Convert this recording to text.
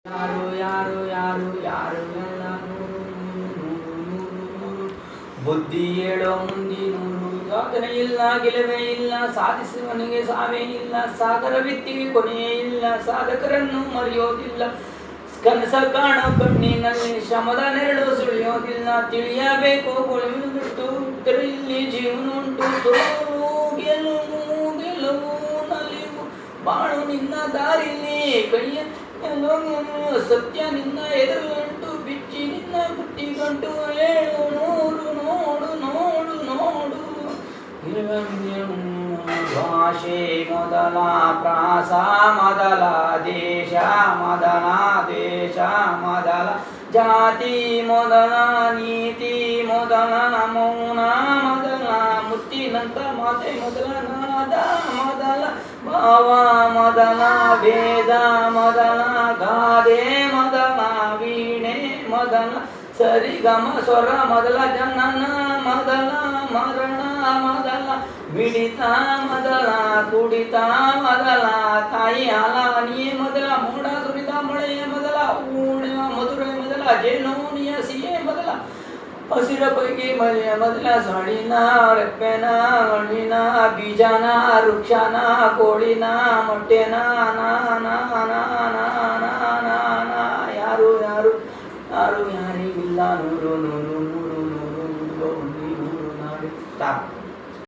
ಯಾರು ಯಾರು ಯಾರು ಯಾರು ಎಲ್ಲ ನೂರು ನೂರು ನೂರು ನೂರು ಬುದ್ಧಿ ಹೇಳೋ ಮುಂದಿನೂರು ಸಾಧನೆ ಇಲ್ಲ ಗೆಲುವೇ ಇಲ್ಲ ಸಾಧಿಸುವವನಿಗೆ ಸಾವೇ ಇಲ್ಲ ಸಾಗರವಿತ್ತಿಗೆ ಕೊನೆಯೇ ಇಲ್ಲ ಸಾಧಕರನ್ನು ಮರೆಯೋದಿಲ್ಲ ಕನಸ ಕಾಣೋ ಕಣ್ಣಿನಲ್ಲಿ ಶ್ರಮದ ನೆರಳು ಸುಳಿಯೋದಿಲ್ಲ ತಿಳಿಯಬೇಕು ಗುಳುವಿನ ಬಿಟ್ಟು ಉತ್ತರ ಇಲ್ಲಿ ಜೀವನ ಉಂಟು ಸೋಲು ಗೆಲುವು ಗೆಲುವು ನಲಿವು ಬಾಳು ನಿನ್ನ ದಾರಿಲಿ ಕೈಯ ಸತ್ಯ ನಿನ್ನ ಎದುರುಗಂಟು ಬಿಚ್ಚಿ ನಿನ್ನ ಬುಟ್ಟಿ ಗಂಟು ಏಳು ನೂರು ನೋಡು ನೋಡು ನೋಡು ಭಾಷೆ ಮೊದಲ ಪ್ರಾಸ ಮೊದಲ ದೇಶ ಮೊದಲ ದೇಶ ಮೊದಲ ಜಾತಿ ಮೊದಲ ನೀತಿ ಮೊದಲ ಮೌನ ಮೊದಲ ಮುತ್ತಿನಂತ ಮಾತೆ ಮೊದಲ ನಾದ ಮೊದಲ ಭಾವ ಮೊದಲ ವೇದ ಮೊದಲ ಗಾದೆ ಮೊದಲ ವೀಣೆ ಮೊದಲ ಸರಿಗಮ ಸ್ವರ ಮೊದಲ ಜನನ ಮೊದಲ ಮರಣ ಮೊದಲ ಮಿಡಿತ ಮೊದಲ ಕುಡಿತ ಮೊದಲ ತಾಯಿ ಹಾಲನಿಯೇ ಮೊದಲ ಮೋಡ ಸುರಿದ ಮಳೆಯ ಮೊದಲ ಊಣ ಮಧುರೆ ಮೊದಲ ಜೇನೋನಿಯ ಸಿಹೆ ಮೊದಲ ಹಸಿರ ಪೈಕಿ ಮಳೆಯ ಮೊದಲ ಸಳಿನ ರೆಪ್ಪೆನ ಹಣ್ಣಿನ ಬೀಜನ ವೃಕ್ಷನ ಕೋಳಿನ ಮೊಟ್ಟೆನ ನಾನ